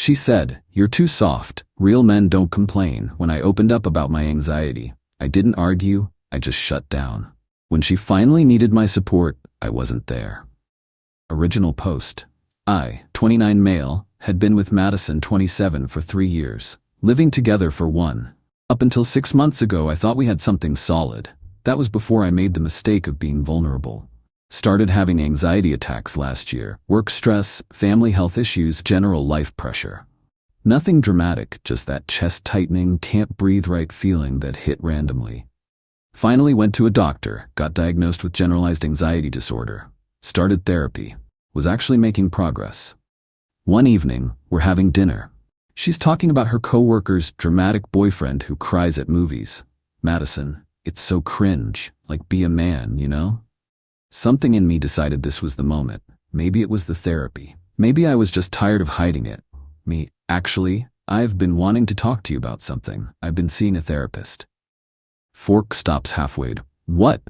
She said, "You're too soft. Real men don't complain." When I opened up about my anxiety, I didn't argue, I just shut down. When she finally needed my support, I wasn't there. Original post. I, 29 male, had been with Madison, 27, for 3 years, living together for 1. Up until 6 months ago, I thought we had something solid. That was before I made the mistake of being vulnerable. Started having anxiety attacks last year, work stress, family health issues, general life pressure. Nothing dramatic, just that chest-tightening, can't breathe right feeling that hit randomly. Finally went to a doctor, got diagnosed with generalized anxiety disorder. Started therapy. Was actually making progress. One evening, we're having dinner. She's talking about her coworker's dramatic boyfriend who cries at movies. Madison, it's so cringe, like be a man, you know? Something in me decided this was the moment. Maybe it was the therapy. Maybe I was just tired of hiding it. Actually, I've been wanting to talk to you about something. I've been seeing a therapist. Fork stops halfway. What?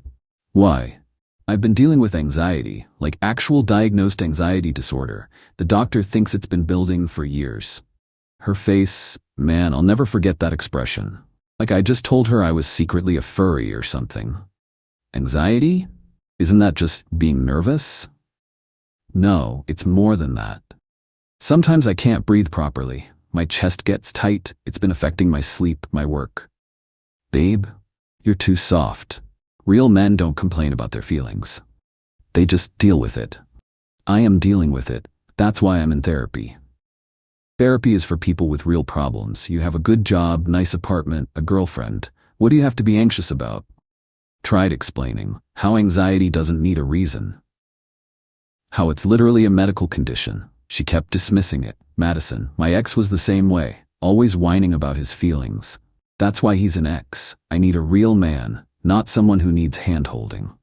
Why? I've been dealing with anxiety, like actual diagnosed anxiety disorder. The doctor thinks it's been building for years. Her face, man, I'll never forget that expression. Like I just told her I was secretly a furry or something. Anxiety? Isn't that just being nervous? No, it's more than that. Sometimes I can't breathe properly. My chest gets tight. It's been affecting my sleep, my work. Babe, you're too soft. Real men don't complain about their feelings. They just deal with it. I am dealing with it. That's why I'm in therapy. Therapy is for people with real problems. You have a good job, nice apartment, a girlfriend. What do you have to be anxious about? Tried explaining how anxiety doesn't need a reason. How it's literally a medical condition. She kept dismissing it. Madison, my ex was the same way, always whining about his feelings. That's why he's an ex. I need a real man, not someone who needs hand-holding.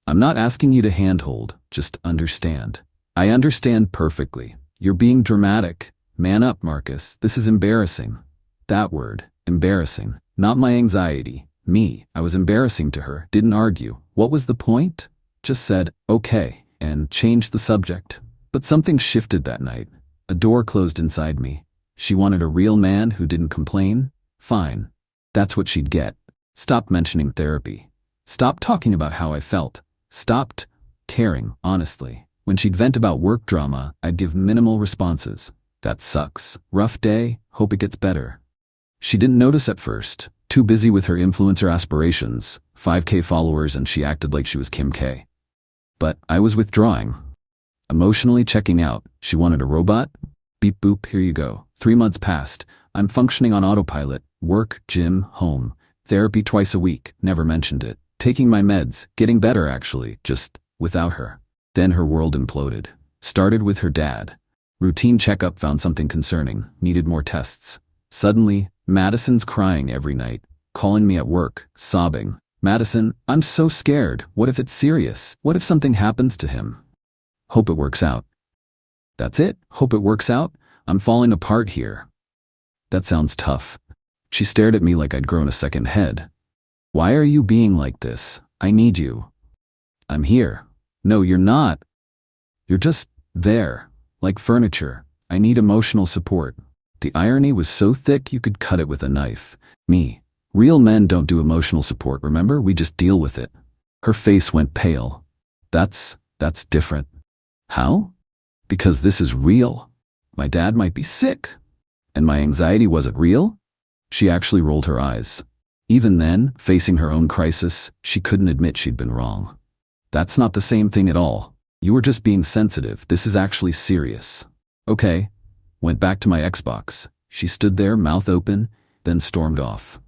I'm not asking you to hand-hold, just understand. I understand perfectly. You're being dramatic. Man up, Marcus. This is embarrassing. That word, embarrassing. Not my anxiety. Me. I was embarrassing to her. Didn't argue. What was the point? Just said, okay, and changed the subject. But something shifted that night. A door closed inside me. She wanted a real man who didn't complain? Fine. That's what she'd get. Stopped mentioning therapy. Stopped talking about how I felt. Stopped caring, honestly. When she'd vent about work drama, I'd give minimal responses. That sucks. Rough day, hope it gets better. She didn't notice at first. Too busy with her influencer aspirations, 5K followers, and she acted like she was Kim K. But I was withdrawing. Emotionally checking out. She wanted a robot? Beep boop, here you go. 3 months passed. I'm functioning on autopilot. Work, gym, home. Therapy twice a week. Never mentioned it. Taking my meds. Getting better, actually. Just without her. Then her world imploded. Started with her dad. Routine checkup found something concerning. Needed more tests. Suddenly, Madison's crying every night. Calling me at work. Sobbing. Madison, I'm so scared. What if it's serious? What if something happens to him? Hope it works out. That's it? Hope it works out? I'm falling apart here. That sounds tough. She stared at me like I'd grown a second head. Why are you being like this? I need you. I'm here. No, you're not. You're just there, like furniture. I need emotional support. The irony was so thick you could cut it with a knife. Me. Real men don't do emotional support, remember? We just deal with it. Her face went pale. That's different. How? Because this is real. My dad might be sick. And my anxiety wasn't real? She actually rolled her eyes. Even then, facing her own crisis, she couldn't admit she'd been wrong. That's not the same thing at all. You were just being sensitive. This is actually serious. Okay. Went back to my Xbox. She stood there, mouth open, then stormed off.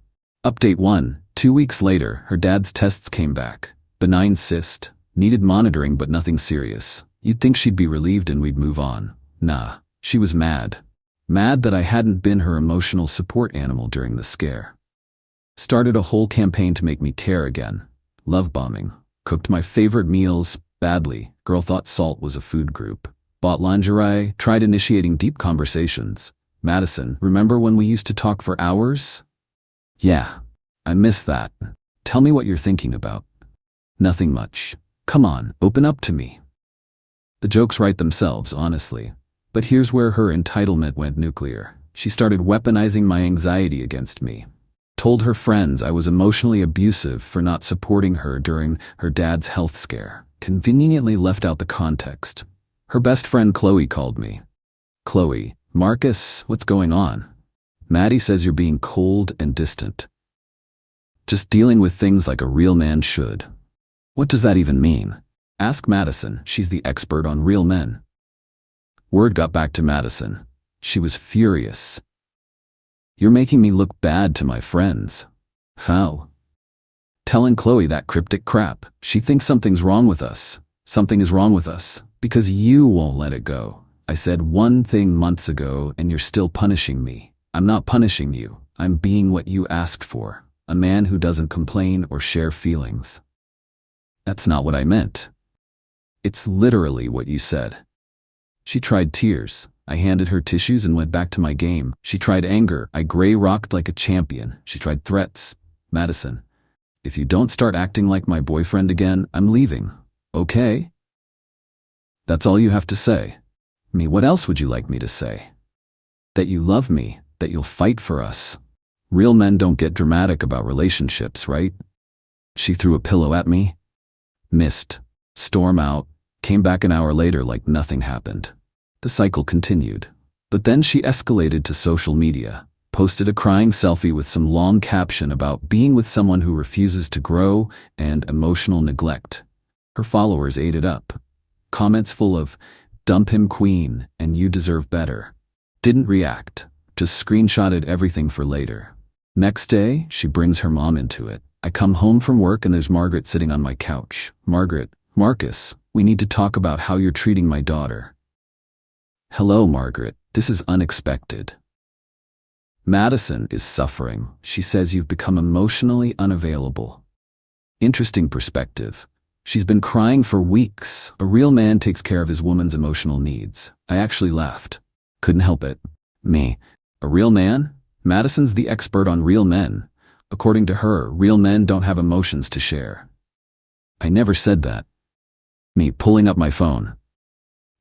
Update 1. 2 weeks later, her dad's tests came back. Benign cyst. Needed monitoring but nothing serious. You'd think she'd be relieved and we'd move on. Nah, she was mad. Mad that I hadn't been her emotional support animal during the scare. Started a whole campaign to make me care again. Love bombing. Cooked my favorite meals, badly. Girl thought salt was a food group. Bought lingerie, tried initiating deep conversations. Madison, remember when we used to talk for hours? Yeah, I miss that. Tell me what you're thinking about. Nothing much. Come on, open up to me. The jokes write themselves, honestly. But here's where her entitlement went nuclear. She started weaponizing my anxiety against me. Told her friends I was emotionally abusive for not supporting her during her dad's health scare. Conveniently left out the context. Her best friend Qley called me. Qley, Marcus, what's going on? Maddie says you're being cold and distant. Just dealing with things like a real man should. What does that even mean? Ask Madison, she's the expert on real men. Word got back to Madison. She was furious. You're making me look bad to my friends. How? Telling Qley that cryptic crap. She thinks something's wrong with us. Something is wrong with us because you won't let it go. I said one thing months ago and you're still punishing me. I'm not punishing you. I'm being what you asked for. A man who doesn't complain or share feelings. That's not what I meant. It's literally what you said. She tried tears. I handed her tissues and went back to my game. She tried anger. I gray-rocked like a champion. She tried threats. Madison, if you don't start acting like my boyfriend again, I'm leaving. Okay? That's all you have to say. Me, what else would you like me to say? That you love me, that you'll fight for us. Real men don't get dramatic about relationships, right? She threw a pillow at me. Missed. Storm out. Came back an hour later like nothing happened. The cycle continued. But then she escalated to social media, posted a crying selfie with some long caption about being with someone who refuses to grow and emotional neglect. Her followers ate it up. Comments full of, "Dump him, queen, and you deserve better." Didn't react, just screenshotted everything for later. Next day, she brings her mom into it. I come home from work and there's Margaret sitting on my couch. Margaret, Marcus, we need to talk about how you're treating my daughter. Hello, Margaret. This is unexpected. Madison is suffering. She says you've become emotionally unavailable. Interesting perspective. She's been crying for weeks. A real man takes care of his woman's emotional needs. I actually laughed. Couldn't help it. Me. A real man? Madison's the expert on real men. According to her, real men don't have emotions to share. I never said that. Me pulling up my phone.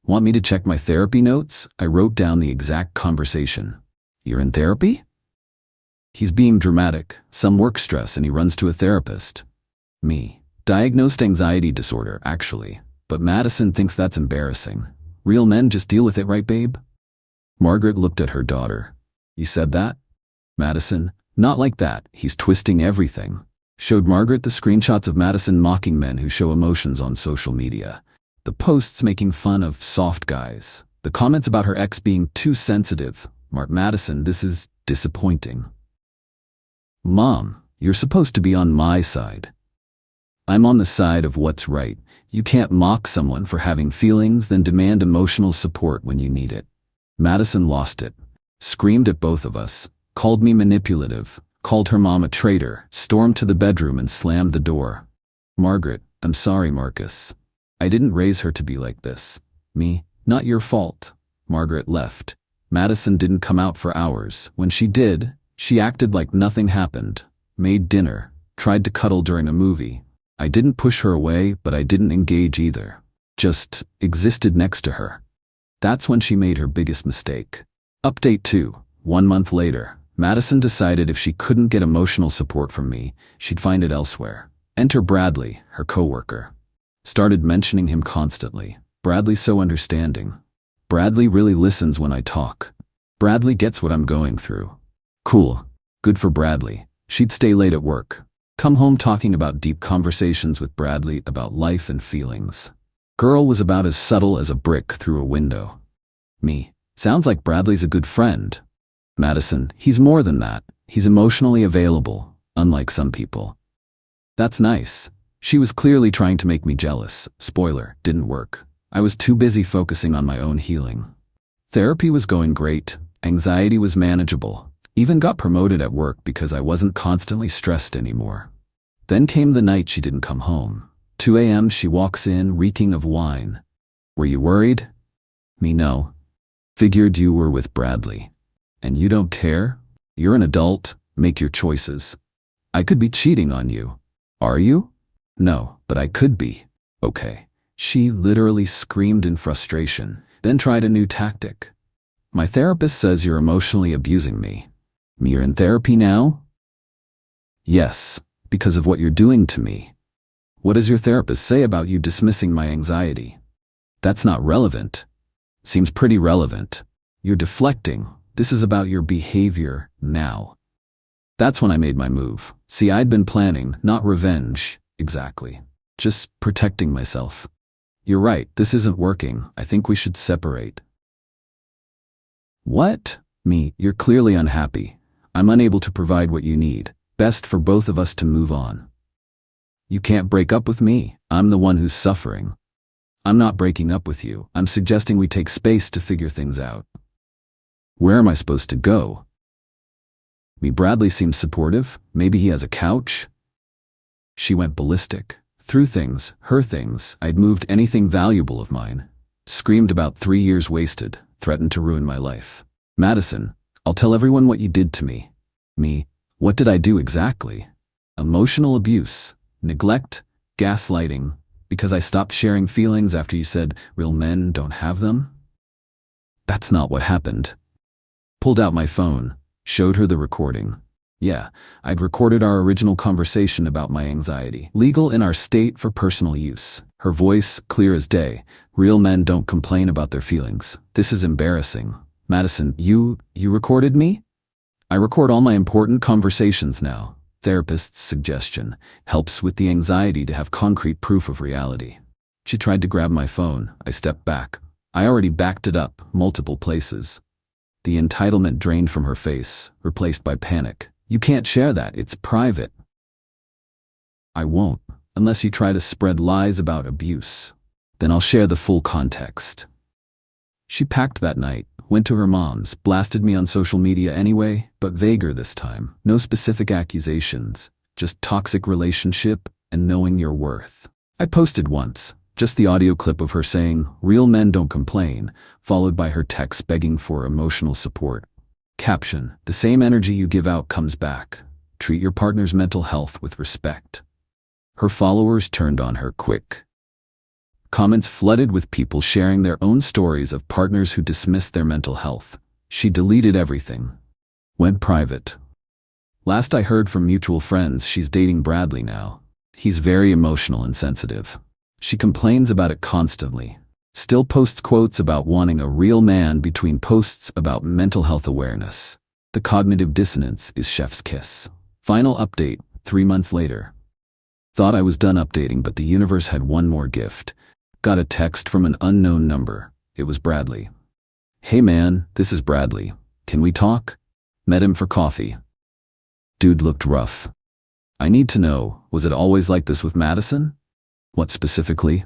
Want me to check my therapy notes? I wrote down the exact conversation. You're in therapy? He's being dramatic. Some work stress and he runs to a therapist. Me. Diagnosed anxiety disorder, actually. But Madison thinks that's embarrassing. Real men just deal with it, right, babe? Margaret looked at her daughter. You said that? Madison. Not like that. He's twisting everything. Showed Margaret the screenshots of Madison mocking men who show emotions on social media. The posts making fun of soft guys. The comments about her ex being too sensitive. Madison, this is disappointing. Mom, you're supposed to be on my side. I'm on the side of what's right. You can't mock someone for having feelings, then demand emotional support when you need it. Madison lost it. Screamed at both of us. Called me manipulative. Called her mom a traitor. Stormed to the bedroom and slammed the door. Margaret, I'm sorry, Marcus. I didn't raise her to be like this. Me, not your fault. Margaret left. Madison didn't come out for hours. When she did, she acted like nothing happened. Made dinner. Tried to cuddle during a movie. I didn't push her away, but I didn't engage either. Just existed next to her. That's when she made her biggest mistake. Update 2. 1 month later, Madison decided if she couldn't get emotional support from me, she'd find it elsewhere. Enter Bradley, her coworker. Started mentioning him constantly. Bradley's so understanding. Bradley really listens when I talk. Bradley gets what I'm going through. Cool. Good for Bradley. She'd stay late at work. Come home talking about deep conversations with Bradley about life and feelings. Girl was about as subtle as a brick through a window. Me. Sounds like Bradley's a good friend. Madison. He's more than that. He's emotionally available, unlike some people. That's nice. She was clearly trying to make me jealous. Spoiler, didn't work. I was too busy focusing on my own healing. Therapy was going great. Anxiety was manageable. Even got promoted at work because I wasn't constantly stressed anymore. Then came the night she didn't come home. 2 a.m. she walks in, reeking of wine. Were you worried? Me, no. Figured you were with Bradley. And you don't care? You're an adult. Make your choices. I could be cheating on you. Are you? No, but I could be. Okay. She literally screamed in frustration. Then tried a new tactic. My therapist says you're emotionally abusing me. You're in therapy now? Yes, because of what you're doing to me. What does your therapist say about you dismissing my anxiety? That's not relevant. Seems pretty relevant. You're deflecting. This is about your behavior now. That's when I made my move. See, I'd been planning, not revenge, exactly. Just protecting myself. You're right, this isn't working. I think we should separate. What? Me, you're clearly unhappy. I'm unable to provide what you need. Best for both of us to move on. You can't break up with me. I'm the one who's suffering. I'm not breaking up with you. I'm suggesting we take space to figure things out. Where am I supposed to go? Bradley seems supportive. Maybe he has a couch? She went ballistic. Threw things, her things. I'd moved anything valuable of mine. Screamed about 3 years wasted. Threatened to ruin my life. Madison, I'll tell everyone what you did to me. Me, what did I do exactly? Emotional abuse, neglect, gaslighting, because I stopped sharing feelings after you said real men don't have them? That's not what happened. Pulled out my phone, showed her the recording. Yeah, I'd recorded our original conversation about my anxiety. Legal in our state for personal use. Her voice, clear as day. Real men don't complain about their feelings. This is embarrassing. Madison, you recorded me? I record all my important conversations now. Therapist's suggestion helps with the anxiety to have concrete proof of reality. She tried to grab my phone. I stepped back. I already backed it up multiple places. The entitlement drained from her face, replaced by panic. You can't share that. It's private. I won't, unless you try to spread lies about abuse. Then I'll share the full context. She packed that night, went to her mom's, blasted me on social media anyway, but vaguer this time. No specific accusations, just toxic relationship and knowing your worth. I posted once, just the audio clip of her saying, "Real men don't complain," followed by her text begging for emotional support. Caption, "The same energy you give out comes back. Treat your partner's mental health with respect." Her followers turned on her quick. Comments flooded with people sharing their own stories of partners who dismissed their mental health. She deleted everything. Went private. Last I heard from mutual friends, she's dating Bradley now. He's very emotional and sensitive. She complains about it constantly. Still posts quotes about wanting a real man between posts about mental health awareness. The cognitive dissonance is chef's kiss. Final update, 3 months later. Thought I was done updating, but the universe had one more gift. Got a text from an unknown number. It was Bradley. "Hey man, this is Bradley. Can we talk? Met him for coffee." Dude looked rough. "I need to know, was it always like this with Madison?" "What specifically?"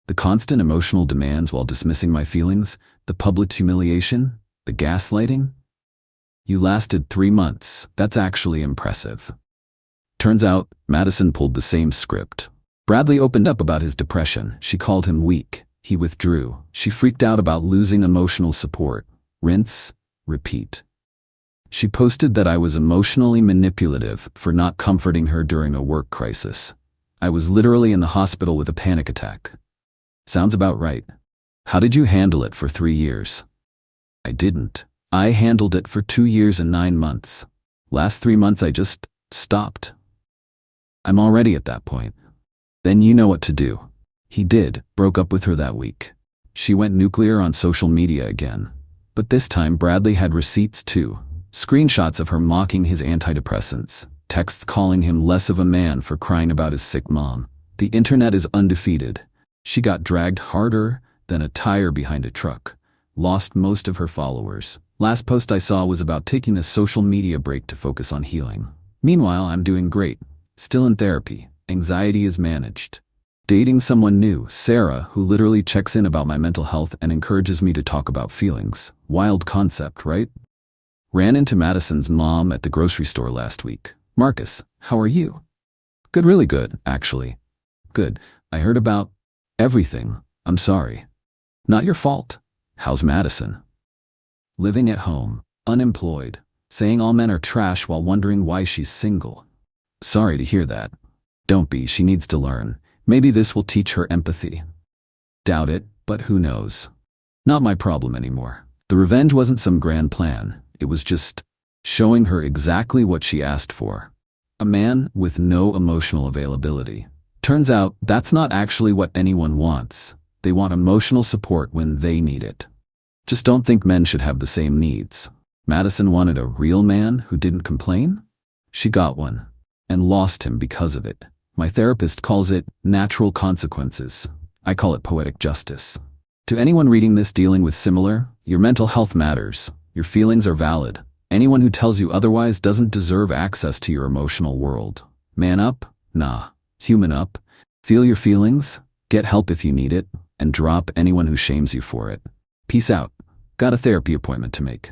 "The constant emotional demands while dismissing my feelings, the public humiliation, the gaslighting?" "You lasted 3 months. That's actually impressive." Turns out, Madison pulled the same script. Bradley opened up about his depression. She called him weak. He withdrew. She freaked out about losing emotional support. Rinse, repeat. She posted that I was emotionally manipulative for not comforting her during a work crisis. I was literally in the hospital with a panic attack. Sounds about right. How did you handle it for 3 years? I didn't. I handled it for 2 years and 9 months. Last 3 months I just stopped. I'm already at that point. Then you know what to do. He did, broke up with her that week. She went nuclear on social media again. But this time Bradley had receipts too. Screenshots of her mocking his antidepressants. Texts calling him less of a man for crying about his sick mom. The internet is undefeated. She got dragged harder than a tire behind a truck. Lost most of her followers. Last post I saw was about taking a social media break to focus on healing. Meanwhile, I'm doing great. Still in therapy. Anxiety is managed. Dating someone new, Sarah, who literally checks in about my mental health and encourages me to talk about feelings. Wild concept, right? Ran into Madison's mom at the grocery store last week. "Marcus, how are you?" "Good, really good, actually." "Good. I heard about everything. I'm sorry." "Not your fault." "How's Madison?" "Living at home, unemployed, saying all men are trash while wondering why she's single." "Sorry to hear that." "Don't be, she needs to learn. Maybe this will teach her empathy." "Doubt it, but who knows." Not my problem anymore. The revenge wasn't some grand plan. It was just showing her exactly what she asked for. A man with no emotional availability. Turns out that's not actually what anyone wants. They want emotional support when they need it. Just don't think men should have the same needs. Madison wanted a real man who didn't complain. She got one, and lost him because of it. My therapist calls it natural consequences. I call it poetic justice. To anyone reading this dealing with similar, your mental health matters. Your feelings are valid. Anyone who tells you otherwise doesn't deserve access to your emotional world. Man up? Nah. Human up. Feel your feelings, get help if you need it, and drop anyone who shames you for it. Peace out. Got a therapy appointment to make.